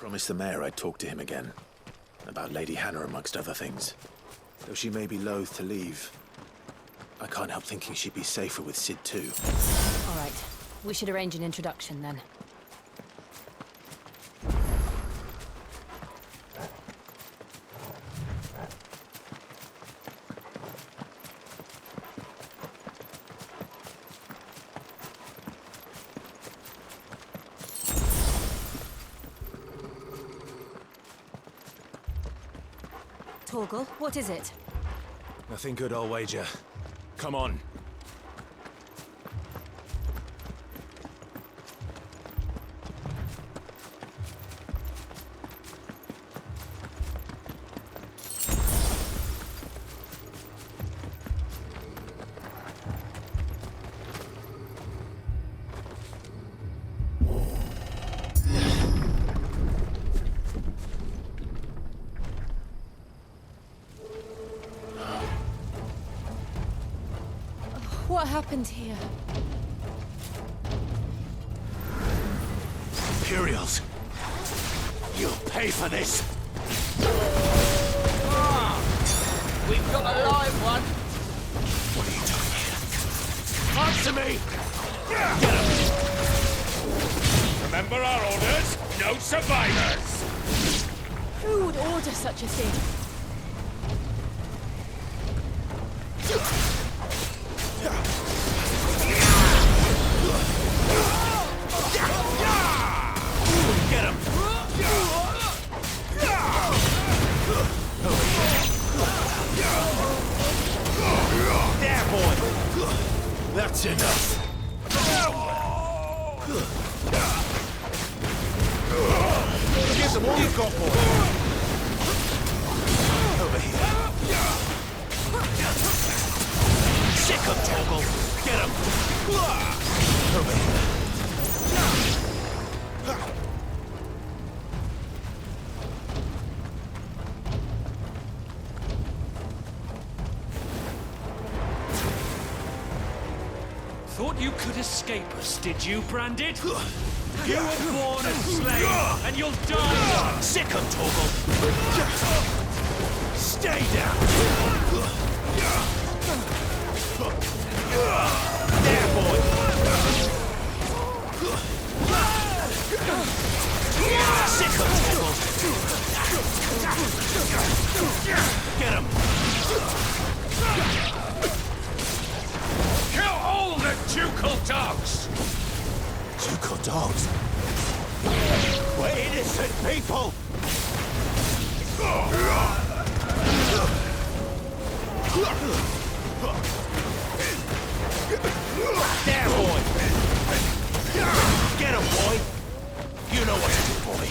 Promised the mayor I'd talk to him again. About Lady Hannah amongst other things. Though she may be loath to leave, I can't help thinking she'd be safer with Sid too. All right. We should arrange an introduction then. Torgal, what is it? Nothing good, I'll wager. Come on. What happened here? Imperials! You'll pay for this! We've got a live one! What are you doing here? Answer me! Get him! Remember our orders? No survivors! Who would order such a thing? Get him! There, boy! That's enough! Give them all you've got, boy! Over here! Sick of Torgal! Get him! Over here! Thought you could escape us, did you, Branded? You were born a slave, and you'll die one! Sick of Torgal! Stay down! There, boy! Sick of Torgal! Get him! Kill all the ducal dogs! Ducal dogs? We're innocent people! There, boy! Get him, boy! You know what to do, boy!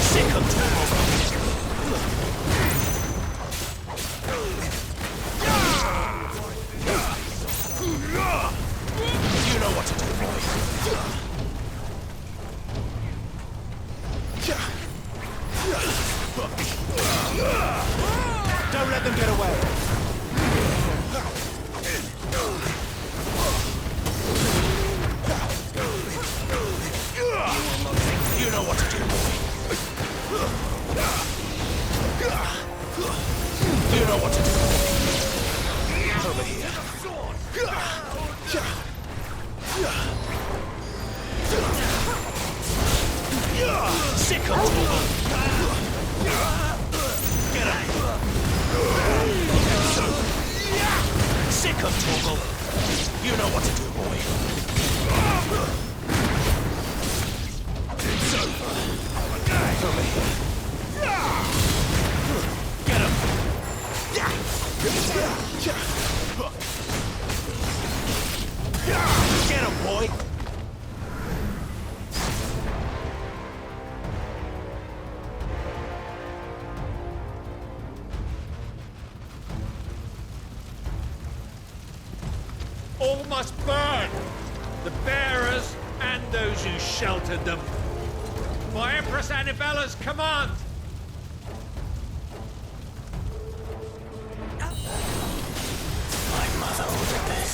Sick of Torgal! You know what to do, boy. Don't let them get away. You know what to do, boy. You know what to do. Over here. Sick of Torgal! Get him! Sick of Torgal! You know what to do, boy. It's over. Over here. Get him! Get him, boy! All must burn! The bearers and those who sheltered them. By Empress Annibella's command! My mother ordered this.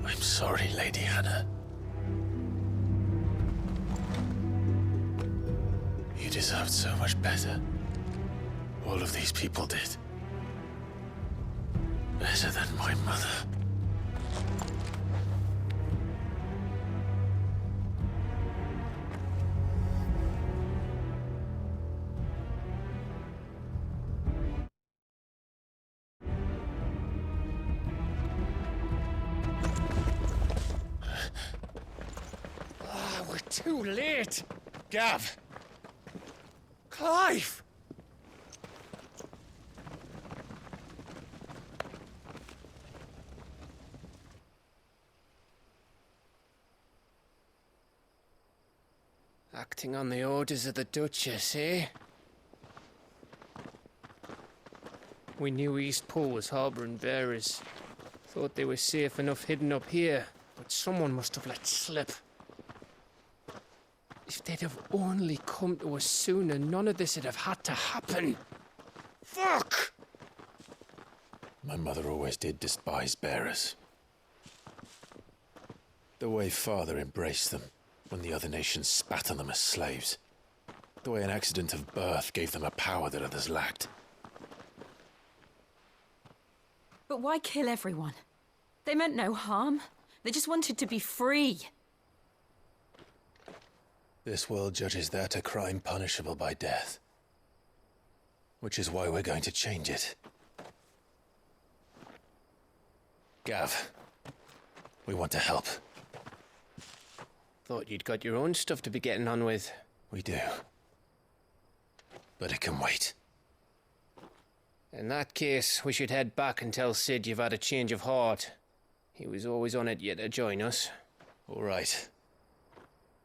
I'm sorry, Lady Hannah. You deserved so much better. All of these people did. Better than my mother. We're too late. Gav. Clive. Acting on the orders of the Duchess, eh? We knew Eastpool was harbouring bearers. Thought they were safe enough hidden up here, but someone must have let slip. If they'd have only come to us sooner, none of this would have had to happen. Fuck! My mother always did despise bearers. The way Father embraced them when the other nations spat on them as slaves. The way an accident of birth gave them a power that others lacked. But why kill everyone? They meant no harm. They just wanted to be free. This world judges that a crime punishable by death. Which is why we're going to change it. Gav, we want to help. Thought you'd got your own stuff to be getting on with. We do. But it can wait. In that case, we should head back and tell Sid you've had a change of heart. He was always on it yet to join us. All right.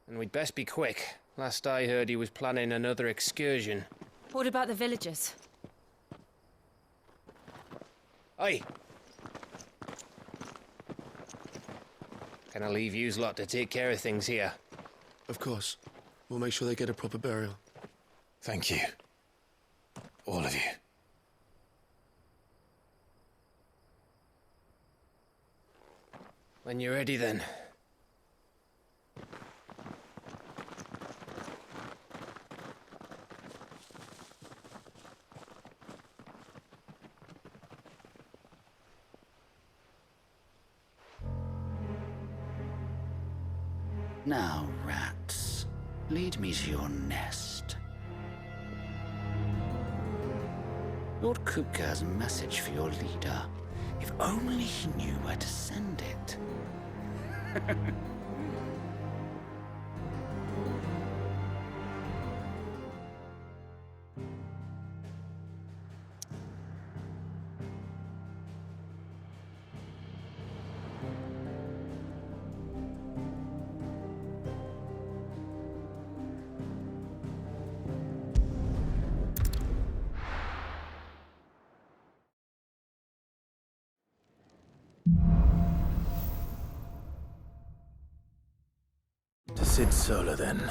And we'd best be quick. Last I heard, he was planning another excursion. What about the villagers? Aye. Can I leave yous lot to take care of things here? Of course. We'll make sure they get a proper burial. Thank you. All of you. When you're ready, then. Now, rats, lead me to your nest. Lord Kupka has a message for your leader. If only he knew where to send it. To Sid Solar, then.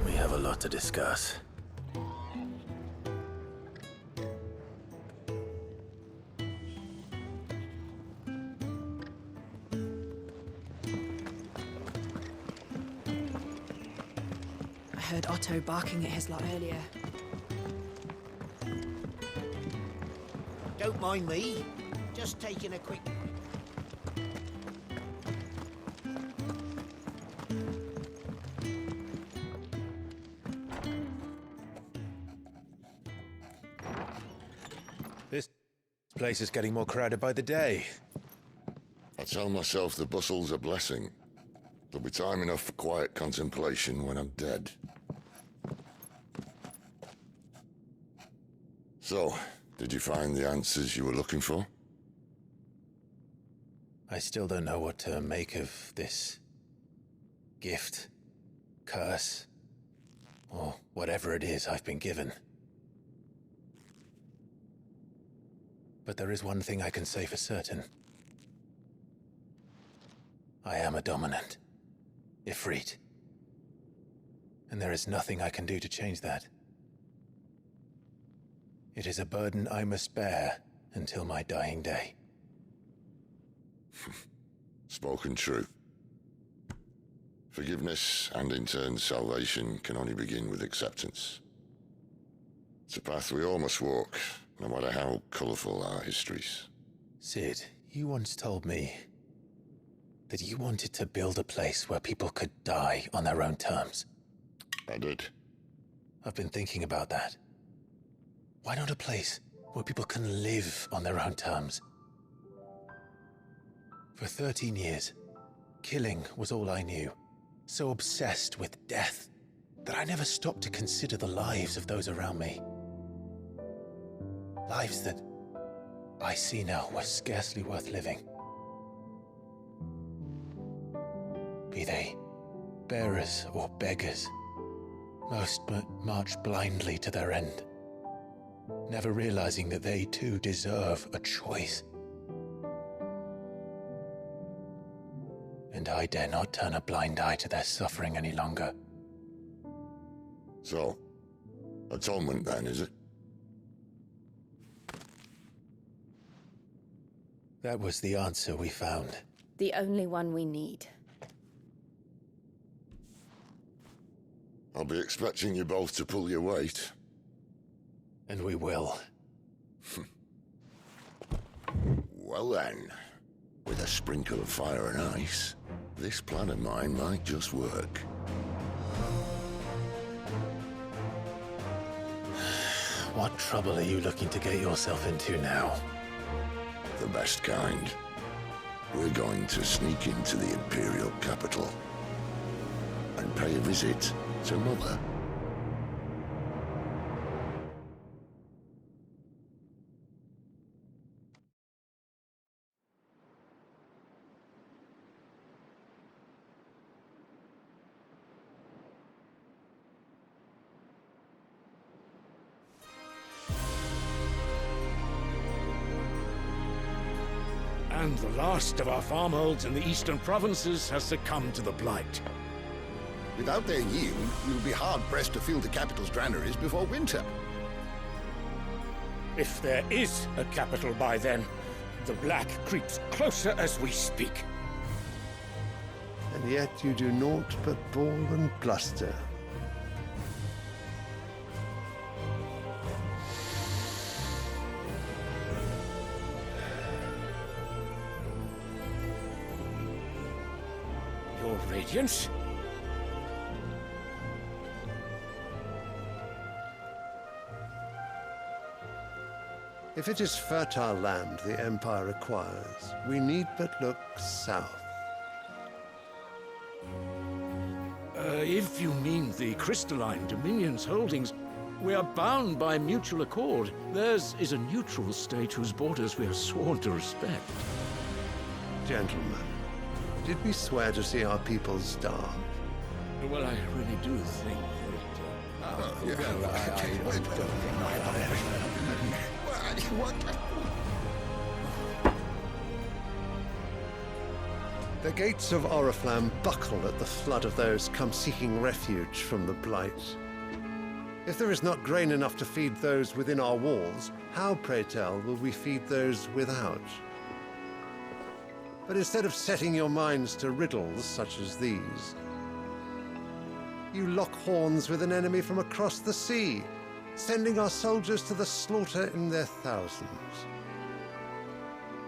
We have a lot to discuss. I heard Otto barking at his lot earlier. Don't mind me. Just taking a quick... This place is getting more crowded by the day. I tell myself the bustle's a blessing. There'll be time enough for quiet contemplation when I'm dead. So, did you find the answers you were looking for? I still don't know what to make of this gift, curse, or whatever it is I've been given. But there is one thing I can say for certain. I am a dominant, Ifrit. And there is nothing I can do to change that. It is a burden I must bear until my dying day. Spoken true. Forgiveness and in turn salvation can only begin with acceptance. It's a path we all must walk, no matter how colourful our histories. Sid, you once told me that you wanted to build a place where people could die on their own terms. I did. I've been thinking about that. Why not a place where people can live on their own terms? For 13 years, killing was all I knew. So obsessed with death that I never stopped to consider the lives of those around me. Lives that I see now were scarcely worth living. Be they bearers or beggars, most march blindly to their end, never realizing that they too deserve a choice. And I dare not turn a blind eye to their suffering any longer. So, atonement then, is it? That was the answer we found. The only one we need. I'll be expecting you both to pull your weight. And we will. Well then, with a sprinkle of fire and ice, this plan of mine might just work. What trouble are you looking to get yourself into now? The best kind. We're going to sneak into the Imperial capital and pay a visit to Mother. And the last of our farmholds in the eastern provinces has succumbed to the blight. Without their yield, we'll be hard-pressed to fill the capital's granaries before winter. If there is a capital by then, the black creeps closer as we speak. And yet you do naught but bawl and bluster. Your Radiance? If it is fertile land the Empire requires, we need but look south. If you mean the crystalline Dominion's holdings, we are bound by mutual accord. Theirs is a neutral state whose borders we are sworn to respect. Gentlemen, did we swear to see our people starve? Well, I really do think The gates of Oriflamme buckle at the flood of those come seeking refuge from the blight. If there is not grain enough to feed those within our walls, how, pray tell, will we feed those without? But instead of setting your minds to riddles such as these, you lock horns with an enemy from across the sea, sending our soldiers to the slaughter in their thousands.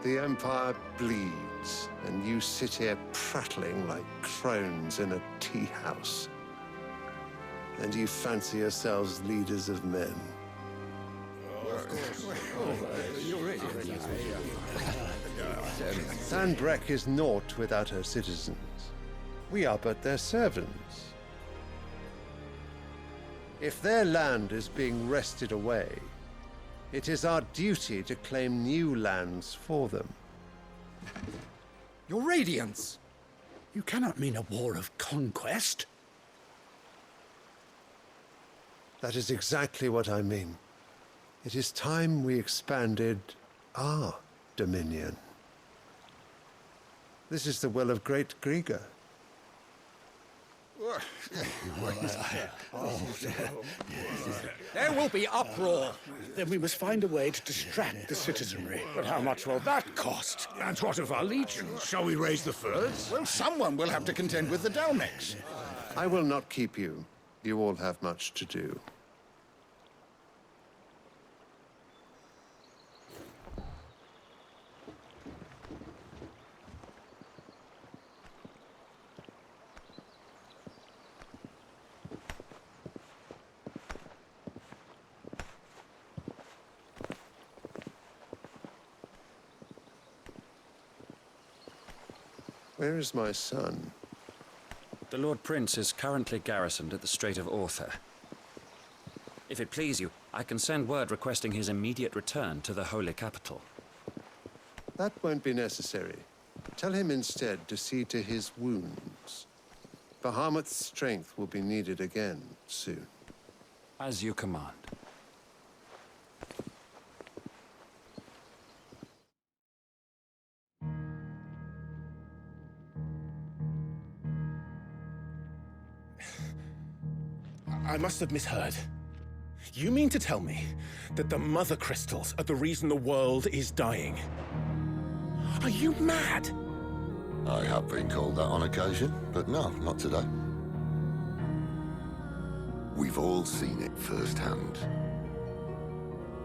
The Empire bleeds, and you sit here prattling like crones in a tea house. And you fancy yourselves leaders of men. Sandbreck is naught without her citizens. We are but their servants. If their land is being wrested away, it is our duty to claim new lands for them. Your Radiance! You cannot mean a war of conquest. That is exactly what I mean. It is time we expanded our dominion. This is the will of great Grieger. There will be uproar. Then we must find a way to distract the citizenry. But how much will that cost? And what of our legions? Shall we raise the furs? Well, someone will have to contend with the Dalmex. I will not keep you. You all have much to do. Where is my son? The Lord Prince is currently garrisoned at the Strait of Author. If it please you, I can send word requesting his immediate return to the Holy Capital. That won't be necessary. Tell him instead to see to his wounds. Bahamut's strength will be needed again soon. As you command. I must have misheard. You mean to tell me that the mother crystals are the reason the world is dying? Are you mad? I have been called that on occasion, but no, not today. We've all seen it firsthand.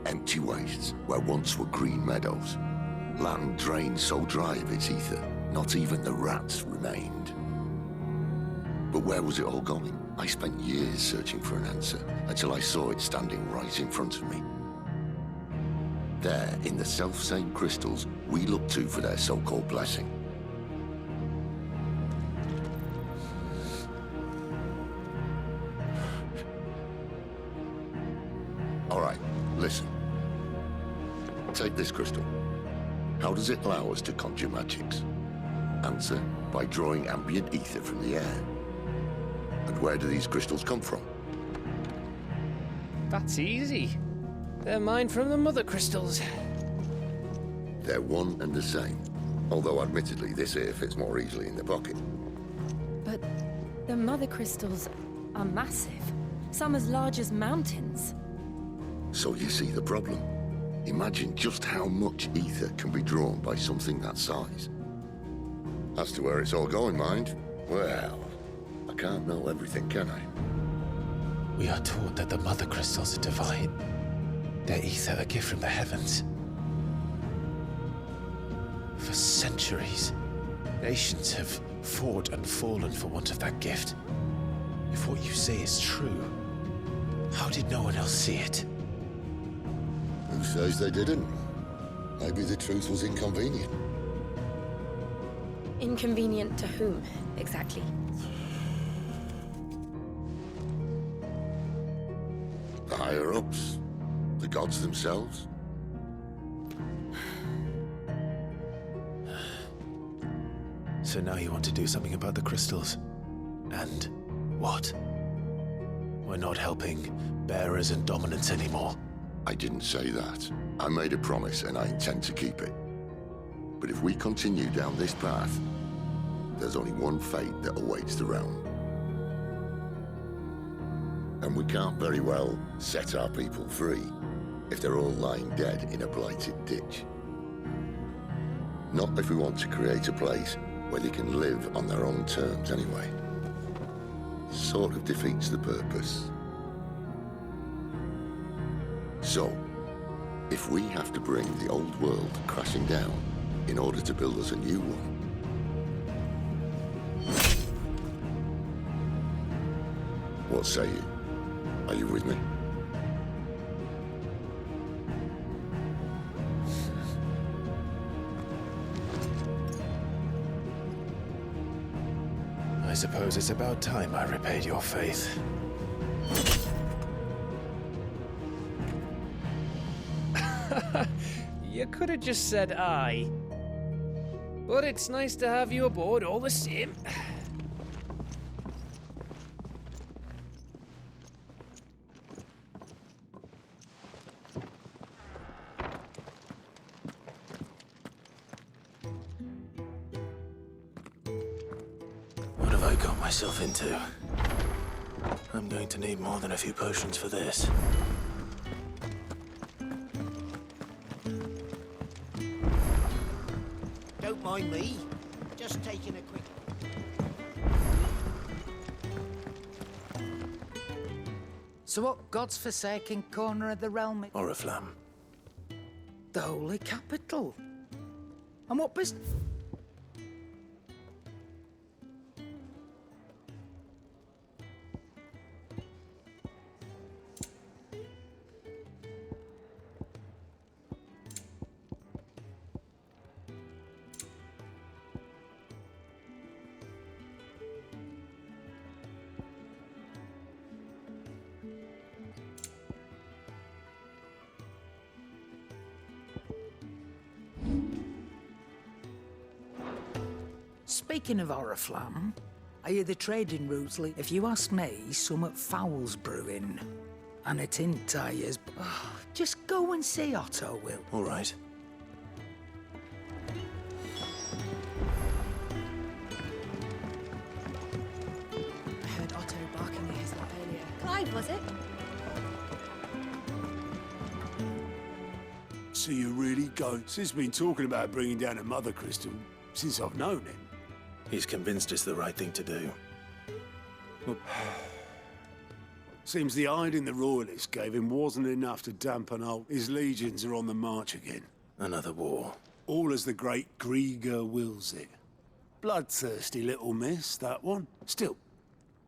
Empty wastes where once were green meadows. Land drained so dry of its ether, not even the rats remained. But where was it all going? I spent years searching for an answer, until I saw it standing right in front of me. There, in the self-same crystals we look to for their so-called blessing. All right, listen. Take this crystal. How does it allow us to conjure magics? Answer, by drawing ambient ether from the air. And where do these crystals come from? That's easy. They're mine from the mother crystals. They're one and the same. Although admittedly this here fits more easily in the pocket. But the mother crystals are massive. Some as large as mountains. So you see the problem. Imagine just how much ether can be drawn by something that size. As to where it's all going, mind, well, I can't know everything, can I? We are taught that the mother crystals are divine. Their ether a gift from the heavens. For centuries, nations have fought and fallen for want of that gift. If what you say is true, how did no one else see it? Who says they didn't? Maybe the truth was inconvenient. Inconvenient to whom, exactly? The higher-ups? The gods themselves? So now you want to do something about the crystals? And what? We're not helping bearers and dominants anymore. I didn't say that. I made a promise and I intend to keep it. But if we continue down this path, there's only one fate that awaits the realm. And we can't very well set our people free if they're all lying dead in a blighted ditch. Not if we want to create a place where they can live on their own terms anyway. Sort of defeats the purpose. So, if we have to bring the old world crashing down in order to build us a new one, what say you? Are you with me? I suppose it's about time I repaid your faith. You could have just said aye. But it's nice to have you aboard all the same. What have I got myself into? I'm going to need more than a few potions for this. Don't mind me. Just taking a quick... So what God's forsaken corner of the realm? Oriflamme. The Holy Capital. And what business? Speaking of Oriflamme, I hear the trading routes lead. If you ask me, somewhat foul's brewing. And it in tires. Oh, just go and see Otto, Will. All right. I heard Otto barking at his lot earlier. Clyde, was it? So you really go? Sis been talking about bringing down a mother crystal since I've known him. He's convinced it's the right thing to do. Seems the hiding the royalists gave him wasn't enough to dampen out. His legions are on the march again. Another war. All as the great Grieger wills it. Bloodthirsty little miss, that one. Still,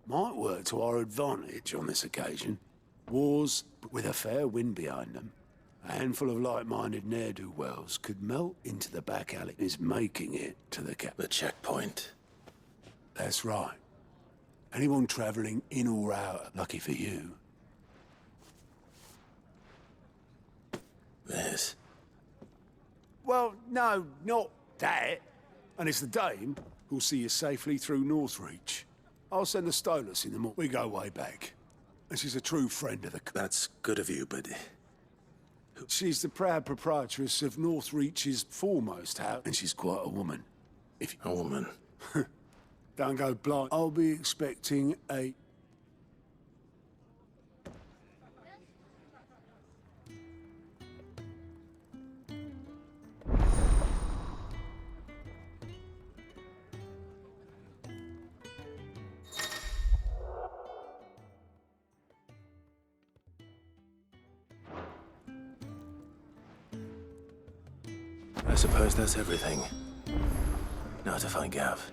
might work to our advantage on this occasion. Wars, but with a fair wind behind them. A handful of like-minded ne'er-do-wells could melt into the back alley is making it to the cap. The checkpoint. That's right. Anyone travelling in or out, lucky for you. This? Well, no, not that. And it's the dame who'll see you safely through Northreach. I'll send the Stolas in the morning. We go way back. And she's a true friend of the... That's good of you, but... She's the proud proprietress of Northreach's foremost house, and she's quite a woman. If you... A woman? Don't go blind. I'll be expecting a... I suppose that's everything. Now to find Gav.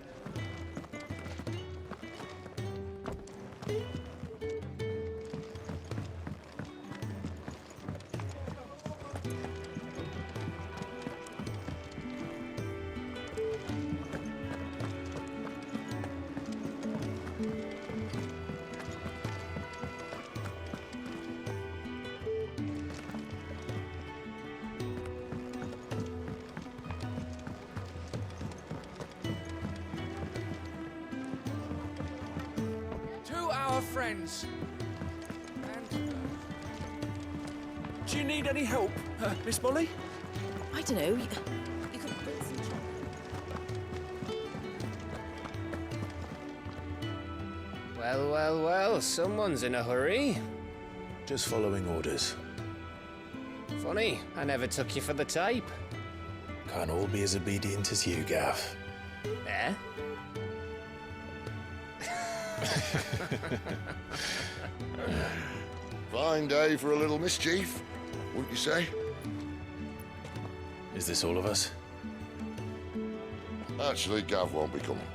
Friends. And, do you need any help, Miss Molly? I don't know. You could bring some chocolate. Well, well, well, someone's in a hurry. Just following orders. Funny, I never took you for the type. Can't all be as obedient as you, Gav. Eh? Fine day for a little mischief, wouldn't you say? Is this all of us? Actually, Gav won't be coming.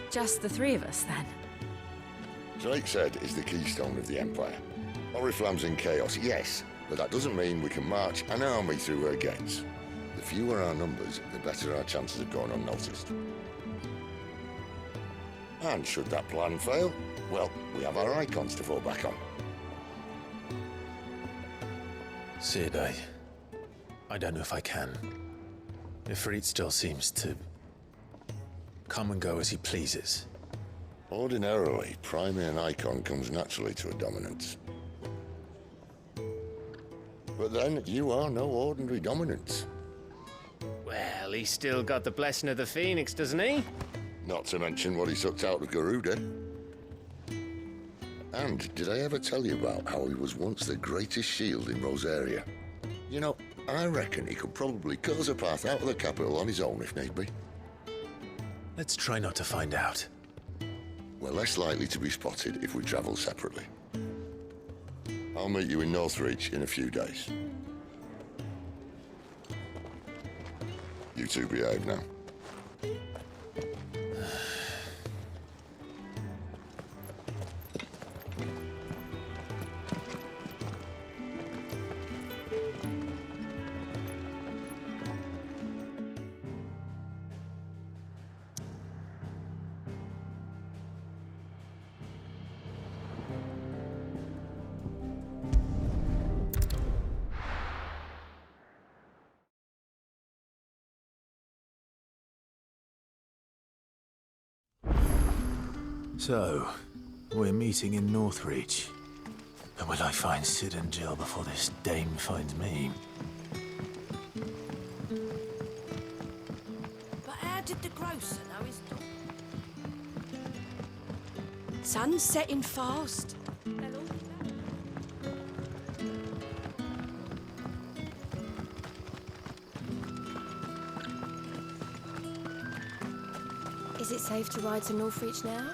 Just the three of us, then? Drake said is the keystone of the Empire. Oriflamme's in chaos, yes, but that doesn't mean we can march an army through her gates. The fewer our numbers, the better our chances of going unnoticed. And should that plan fail, well, we have our icons to fall back on. Sid, I don't know if I can. Ifrit still seems to come and go as he pleases. Ordinarily, priming an icon comes naturally to a dominance. But then, you are no ordinary dominance. Well, he's still got the blessing of the Phoenix, doesn't he? Not to mention what he sucked out of Garuda. And did I ever tell you about how he was once the greatest shield in Rosaria? You know, I reckon he could probably cut us a path out of the capital on his own if need be. Let's try not to find out. We're less likely to be spotted if we travel separately. I'll meet you in Northreach in a few days. You two behave now. So, we're meeting in Northreach. And will I find Sid and Jill before this dame finds me? But how did the grocer know his dog? Sun's setting fast. They'll all be back. Is it safe to ride to Northreach now?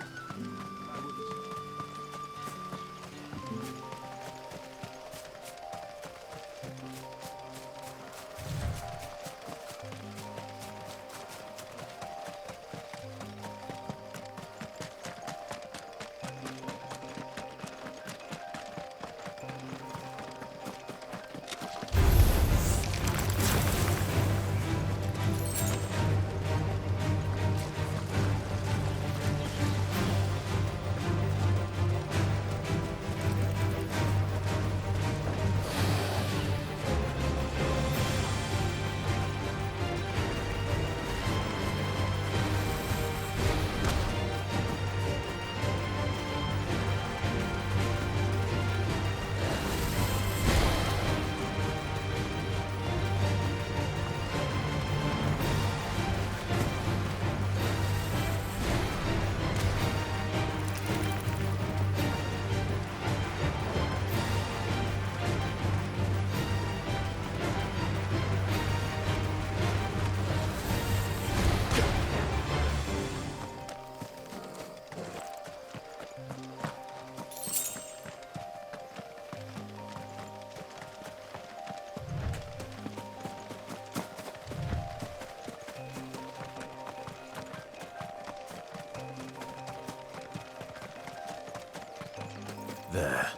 There.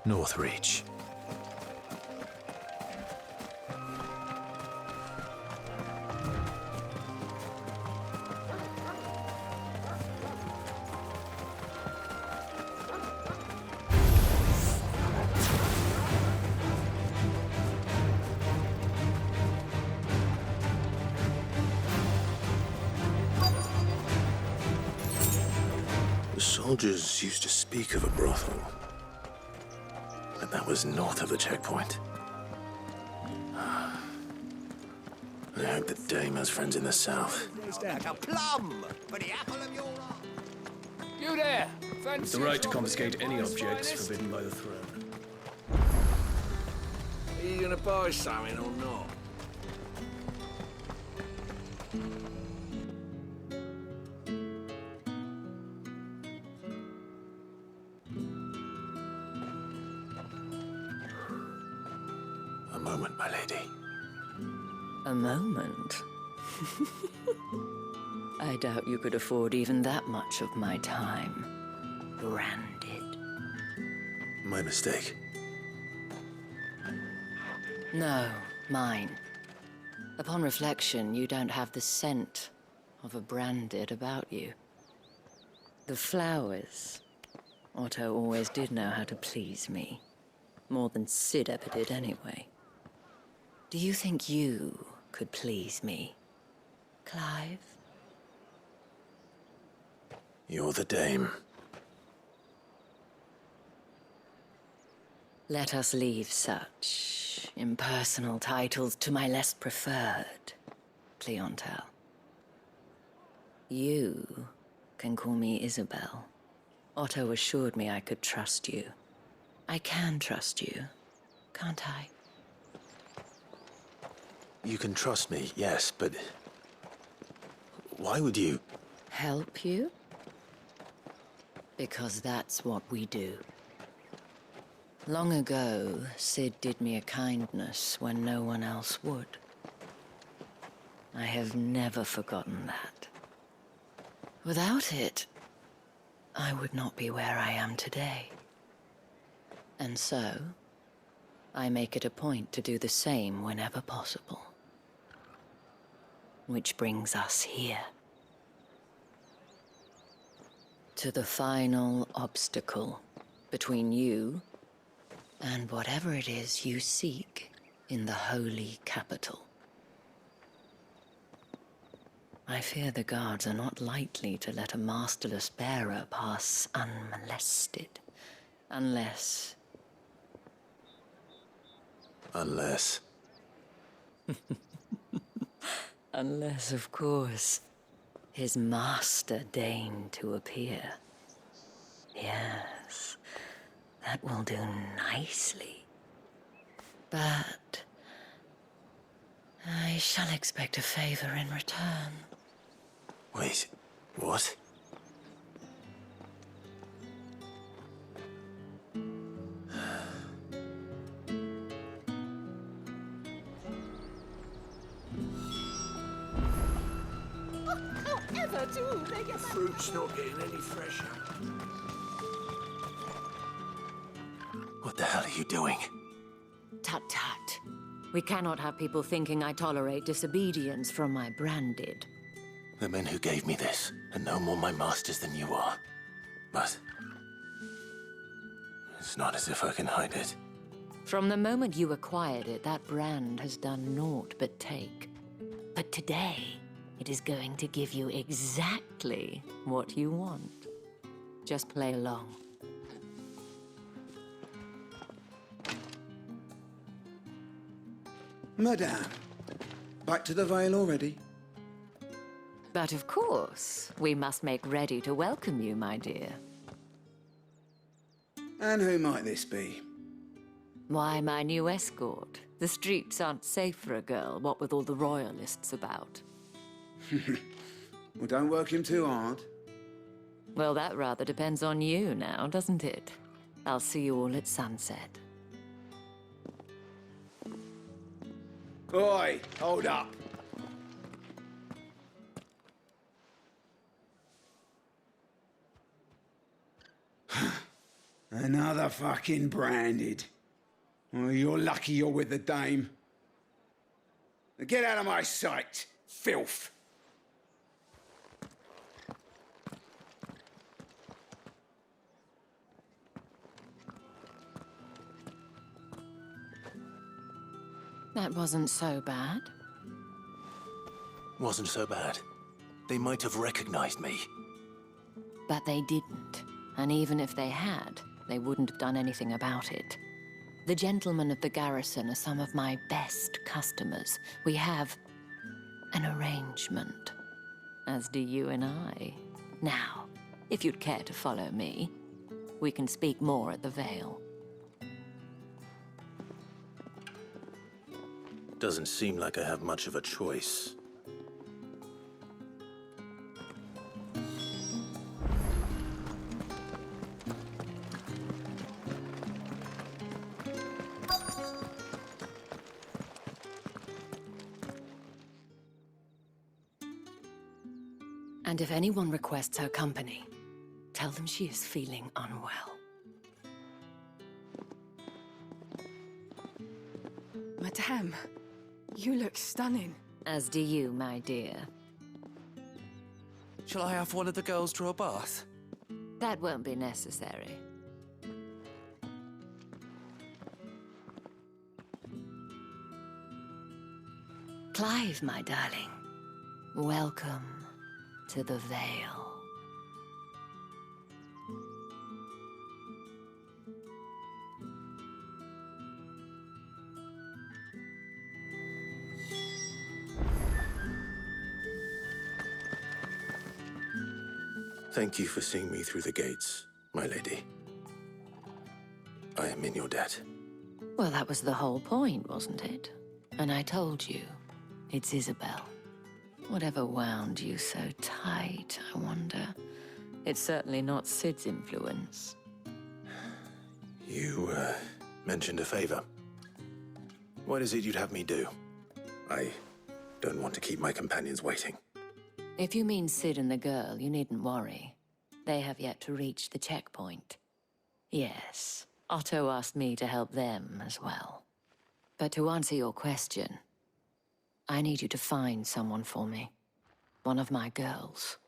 Northreach. Soldiers used to speak of a brothel, but that was north of the checkpoint. I hope the dame has friends in the south. Like a plum for the apple of your eye. You there! With the right to confiscate any objects forbidden by the throne. Are you gonna buy something or not? A moment, my lady. A moment? I doubt you could afford even that much of my time. Branded. My mistake. No, mine. Upon reflection, you don't have the scent of a branded about you. The flowers. Otto always did know how to please me. More than Sid ever did anyway. Do you think you could please me, Clive? You're the dame. Let us leave such impersonal titles to my less preferred clientele. You can call me Isabel. Otto assured me I could trust you. I can trust you, can't I? You can trust me, yes, but... why would you? Help you? Because that's what we do. Long ago, Sid did me a kindness when no one else would. I have never forgotten that. Without it, I would not be where I am today. And so, I make it a point to do the same whenever possible. Which brings us here. To the final obstacle between you and whatever it is you seek in the holy capital. I fear the guards are not likely to let a masterless bearer pass unmolested. Unless... Unless... Unless, of course, his master deigned to appear. Yes, that will do nicely. But... I shall expect a favor in return. Wait, what? However do they get Fruit's not getting any fresher. What the hell are you doing? Tut-tut. We cannot have people thinking I tolerate disobedience from my branded. The men who gave me this are no more my masters than you are. But... it's not as if I can hide it. From the moment you acquired it, that brand has done naught but take. But today, it is going to give you exactly what you want. Just play along. Madame, back to the Vale already? But of course, we must make ready to welcome you, my dear. And who might this be? Why, my new escort. The streets aren't safe for a girl, what with all the royalists about. Well, don't work him too hard. Well, that rather depends on you now, doesn't it? I'll see you all at sunset. Oi, hold up. Another fucking branded. Oh, you're lucky you're with the dame. Now get out of my sight, filth. That wasn't so bad. Wasn't so bad. They might have recognized me. But they didn't. And even if they had, they wouldn't have done anything about it. The gentlemen of the garrison are some of my best customers. We have an arrangement, as do you and I. Now, if you'd care to follow me, we can speak more at the Vale. Doesn't seem like I have much of a choice. And if anyone requests her company, tell them she is feeling unwell. Madame, you look stunning. As do you, my dear. Shall I have one of the girls draw a bath? That won't be necessary. Clive, my darling, welcome to the Vale. Thank you for seeing me through the gates. my lady. I am in your debt. Well, that was the whole point, wasn't it? And I told you, it's Isabel. Whatever wound you so tight, I wonder. It's certainly not Sid's influence. You, mentioned a favor. What is it you'd have me do? I don't want to keep my companions waiting. If you mean Sid and the girl, you needn't worry. They have yet to reach the checkpoint. Yes, Otto asked me to help them as well. But to answer your question, I need you to find someone for me. One of my girls.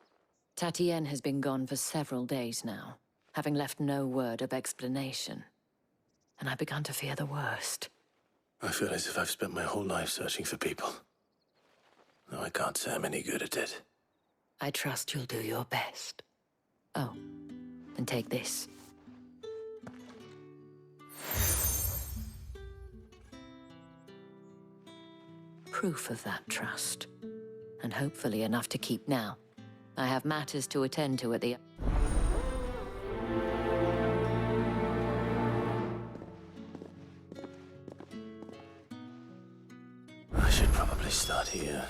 Tatienne has been gone for several days now, having left no word of explanation. And I've begun to fear the worst. I feel as if I've spent my whole life searching for people. Though I can't say I'm any good at it. I trust you'll do your best. Oh, and take this. Proof of that trust. And hopefully enough to keep now. I have matters to attend to at the... I should probably start here.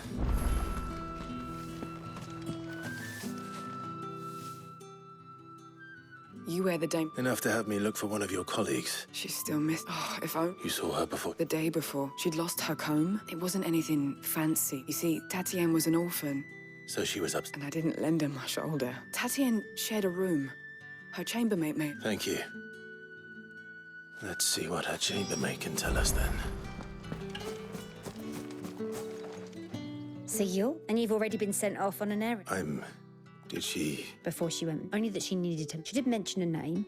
You wear the dame. Enough to have me look for one of your colleagues. She's still missing. Oh, if only. You saw her before? The day before. She'd lost her comb. It wasn't anything fancy. You see, Tatienne was an orphan. So she was upset. And I didn't lend her my shoulder. Tatienne shared a room. Her chambermaid made. Thank you. Let's see what her chambermaid can tell us then. So and you've already been sent off on an errand. Did she... Before she went, only that she needed him. She did mention a name.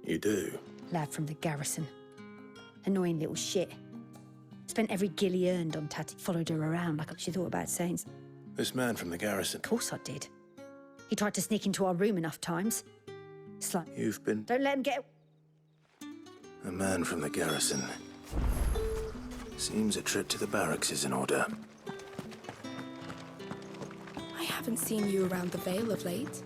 You do? Lad from the garrison. Annoying little shit. Spent every guil he earned on Tati. Followed her around like she thought about saying. This man from the garrison? Of course I did. He tried to sneak into our room enough times. It's like... You've been... Don't let him get... A man from the garrison. Seems a trip to the barracks is in order. I haven't seen you around the Vale of late.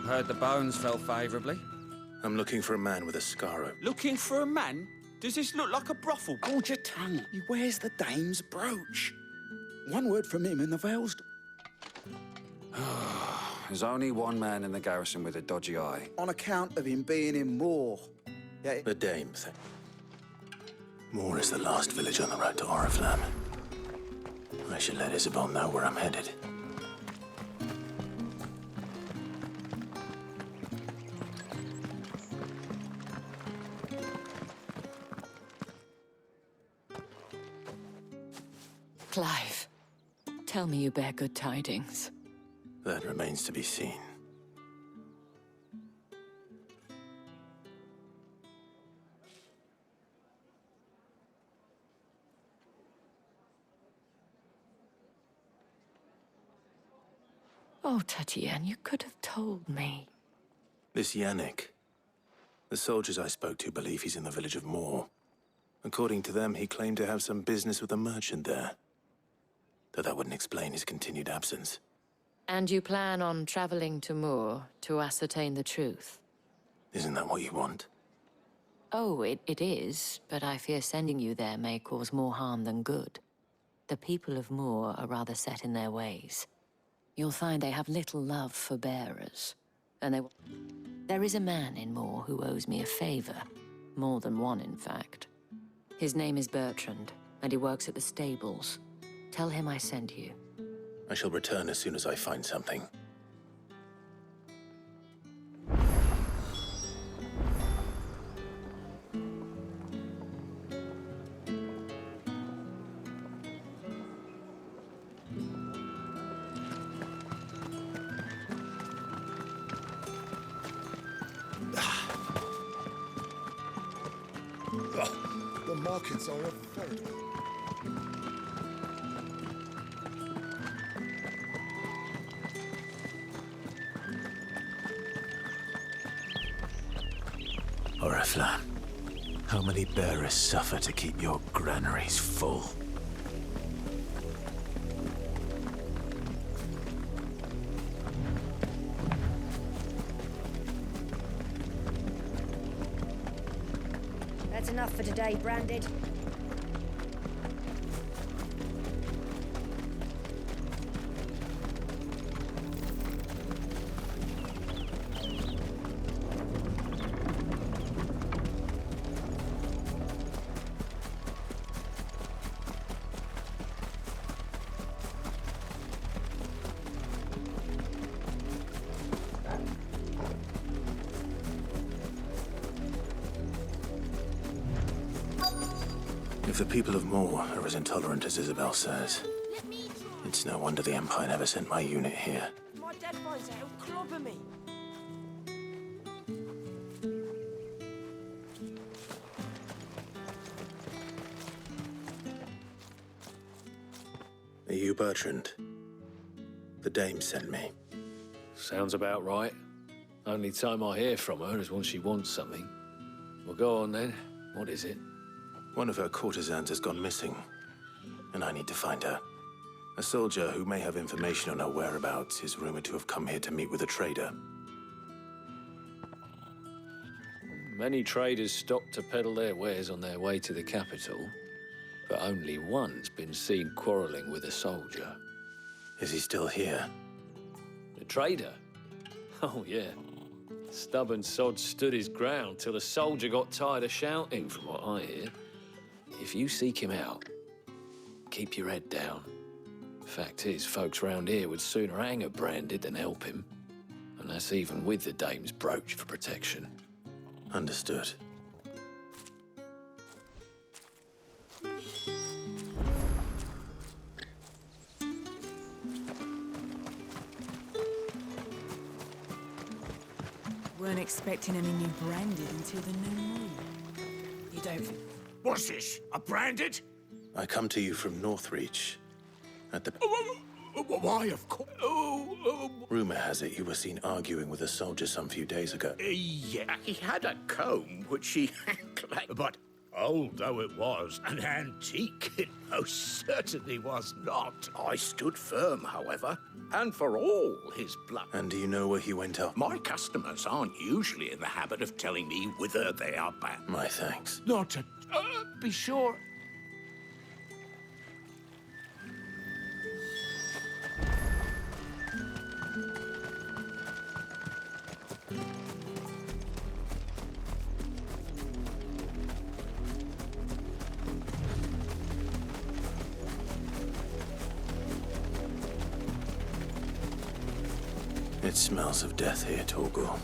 Heard the bones fell favourably. I'm looking for a man with a scar. Looking for a man? Does this look like a brothel? Hold your tongue. He wears the dame's brooch. One word from him and the Vale's... There's only one man in the garrison with a dodgy eye. On account of him being in Moor. Yeah, The dame thing. Moor is the last village on the road to Oriflamme. I should let Isabel know where I'm headed. Clive, tell me you bear good tidings. That remains to be seen. Oh, Tatiane, you could have told me. This Yannick. The soldiers I spoke to believe he's in the village of Moor. According to them, he claimed to have some business with a merchant there. Though that wouldn't explain his continued absence. And you plan on traveling to Moor to ascertain the truth? Isn't that what you want? Oh, it is, but I fear sending you there may cause more harm than good. The people of Moor are rather set in their ways. You'll find they have little love for bearers, and there is a man in Moor who owes me a favor. More than one, in fact. His name is Bertrand, and he works at the stables. Tell him I sent you. I shall return as soon as I find something. The markets are a veritable... Oriflamme, how many bearers suffer to keep your granaries full? That's enough for today, Branded. If the people of Moor are as intolerant as Isabel says, it's no wonder the Empire never sent my unit here. My dad finds out, he'll clobber me. Are you Bertrand? The dame sent me. Sounds about right. Only time I hear from her is when she wants something. Well, go on then. What is it? One of her courtesans has gone missing, and I need to find her. A soldier who may have information on her whereabouts is rumored to have come here to meet with a trader. Many traders stop to peddle their wares on their way to the capital, but only one's been seen quarreling with a soldier. Is he still here? The trader? Oh, yeah. Stubborn sod stood his ground till the soldier got tired of shouting, from what I hear. If you seek him out, keep your head down. Fact is, folks round here would sooner hang a Branded than help him. And that's even with the dame's brooch for protection. Understood. Weren't expecting any new Branded until the new moon. You don't... What's this? A Branded? I come to you from Northreach. At the... Why, of course. Rumor has it you were seen arguing with a soldier some few days ago. Yeah, he had a comb which he claimed. But old though it was, an antique it most certainly was not. I stood firm, however, and for all his bluff. And do you know where he went up? My customers aren't usually in the habit of telling me whither they are bound. My thanks. Not to be sure. It smells of death here, Torgorm.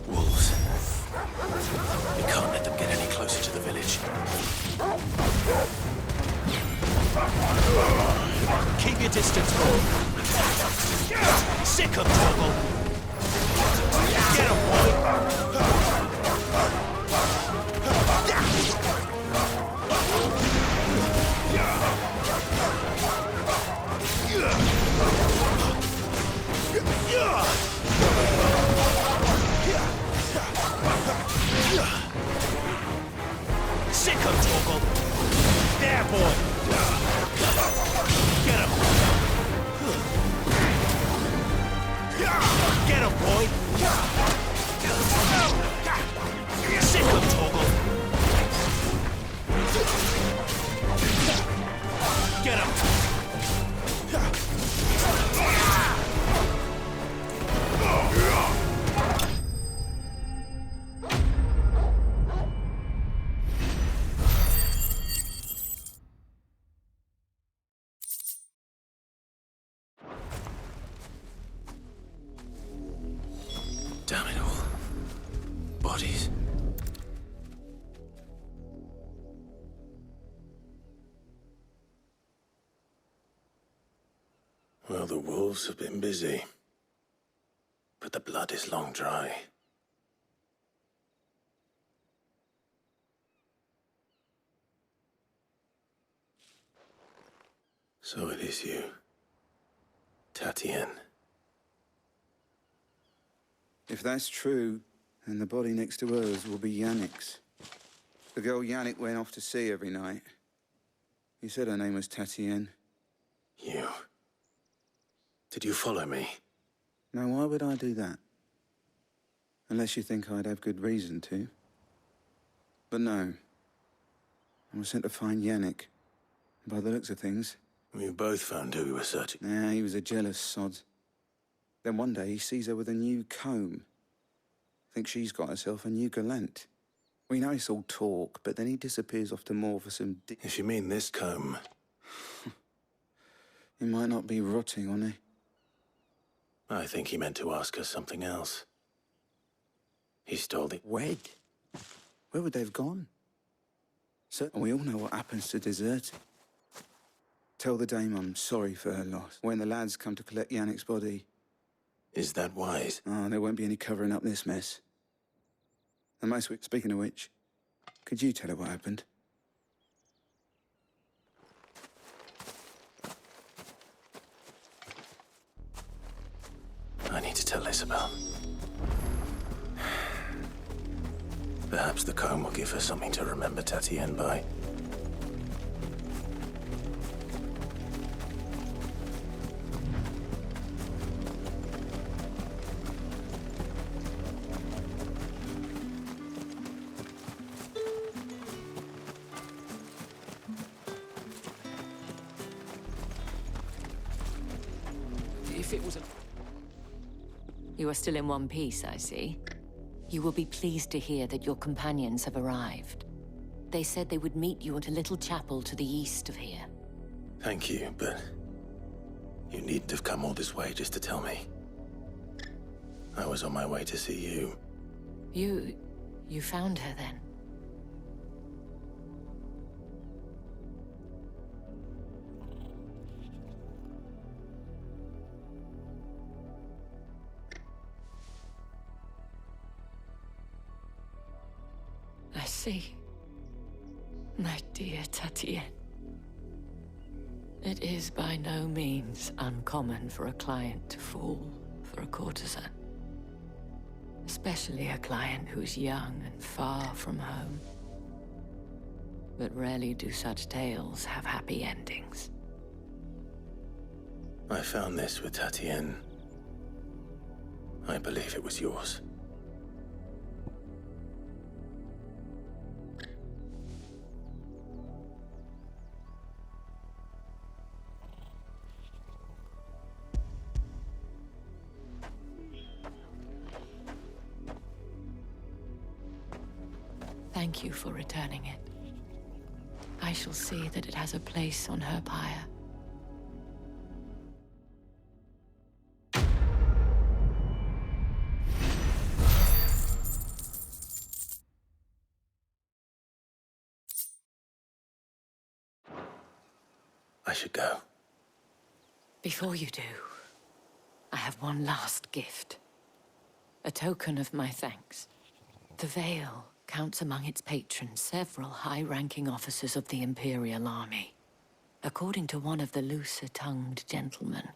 Wolves. We can't let them get any closer to the village. Keep your distance, Paul. Sick of trouble. Get him, boy. him, Torgal. There, boy. Get him. Get him, boy. Sit him, Torgal. Get him. Damn it all. Bodies. Well, the wolves have been busy. But the blood is long dry. So it is you, Tatienne. If that's true, then the body next to hers will be Yannick's. The girl Yannick went off to sea every night. He said her name was Tatienne. You. Did you follow me? Now, why would I do that? Unless you think I'd have good reason to. But no. I was sent to find Yannick. By the looks of things. We both found who we were searching. Nah, he was a jealous sod. Then one day he sees her with a new comb. Thinks she's got herself a new gallant. We know it's all talk, but then he disappears off to moor for some If you mean this comb... He might not be rotting on it. I think he meant to ask us something else. He stole the... Wed? Where would they have gone? So we all know what happens to deserters. Tell the dame I'm sorry for her loss. When the lads come to collect Yannick's body... Is that wise? Oh, there won't be any covering up this mess. And speaking of which, could you tell her what happened? I need to tell Isabel. Perhaps the comb will give her something to remember Tatienne by. If it was a... You are still in one piece, I see. You will be pleased to hear that your companions have arrived. They said they would meet you at a little chapel to the east of here. Thank you, but... you needn't have come all this way just to tell me. I was on my way to see you. You found her then? I see. My dear Tatienne. It is by no means uncommon for a client to fall for a courtesan. Especially a client who's young and far from home. But rarely do such tales have happy endings. I found this with Tatienne. I believe it was yours. Thank you for returning it. I shall see that it has a place on her pyre. I should go. Before you do, I have one last gift. A token of my thanks. The Veil counts among its patrons several high-ranking officers of the Imperial Army. According to one of the looser-tongued gentlemen,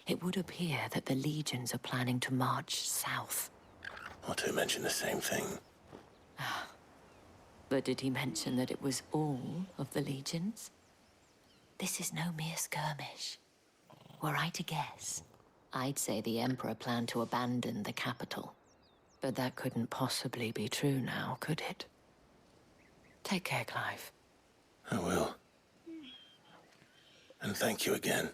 it would appear that the legions are planning to march south. Or to mention the same thing. But did he mention that it was all of the legions? This is no mere skirmish. Were I to guess, I'd say the Emperor planned to abandon the capital. But that couldn't possibly be true now, could it? Take care, Clive. I will. And thank you again.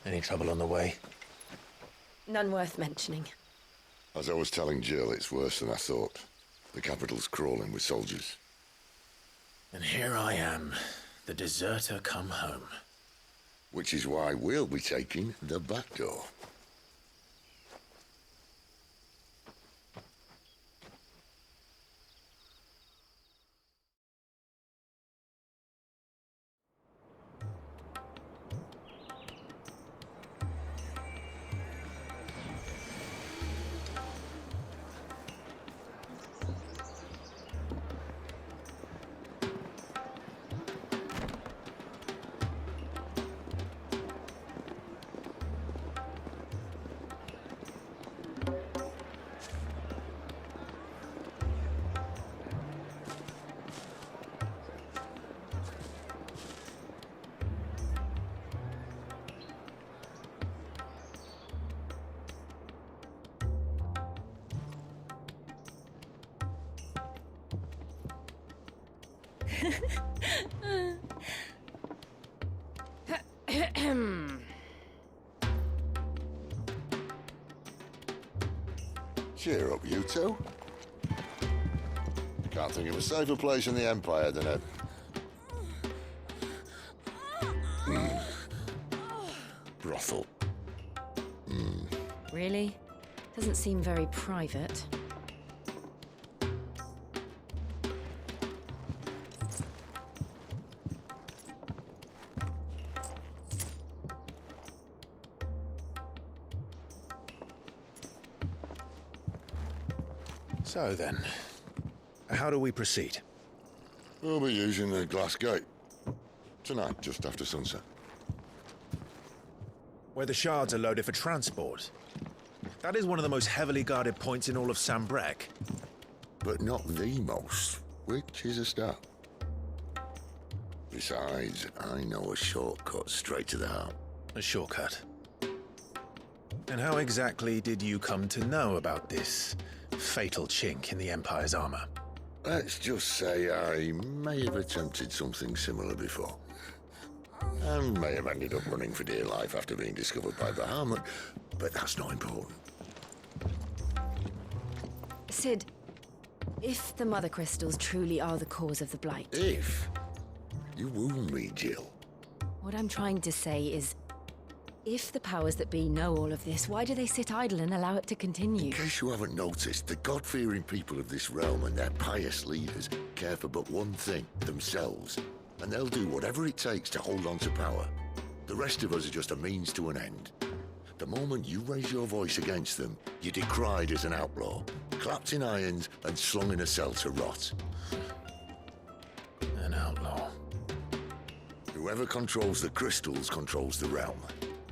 Any trouble on the way? None worth mentioning. As I was telling Jill, it's worse than I thought. The capital's crawling with soldiers. And here I am, the deserter come home. Which is why we'll be taking the back door. Cheer up, you two. Can't think of a safer place in the Empire than a... brothel. Really? Doesn't seem very private. So then, how do we proceed? We'll be using the glass gate. Tonight, just after sunset. Where the shards are loaded for transport. That is one of the most heavily guarded points in all of Sambrec. But not the most, which is a start. Besides, I know a shortcut straight to the heart. A shortcut? And how exactly did you come to know about this fatal chink in the Empire's armor? Let's just say I may have attempted something similar before. And may have ended up running for dear life after being discovered by Bahamut, but that's not important. Sid, if the Mother Crystals truly are the cause of the Blight... If? You wound me, Jill. What I'm trying to say is, if the powers that be know all of this, why do they sit idle and allow it to continue? In case you haven't noticed, the God-fearing people of this realm and their pious leaders care for but one thing, themselves. And they'll do whatever it takes to hold on to power. The rest of us are just a means to an end. The moment you raise your voice against them, you're decried as an outlaw, clapped in irons and slung in a cell to rot. An outlaw. Whoever controls the crystals controls the realm.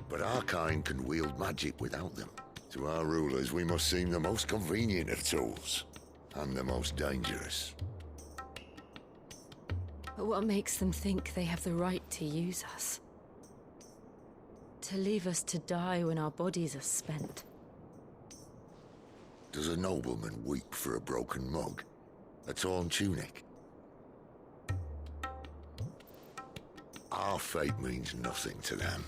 But our kind can wield magic without them. To our rulers, we must seem the most convenient of tools. And the most dangerous. But what makes them think they have the right to use us? To leave us to die when our bodies are spent? Does a nobleman weep for a broken mug? A torn tunic? Our fate means nothing to them.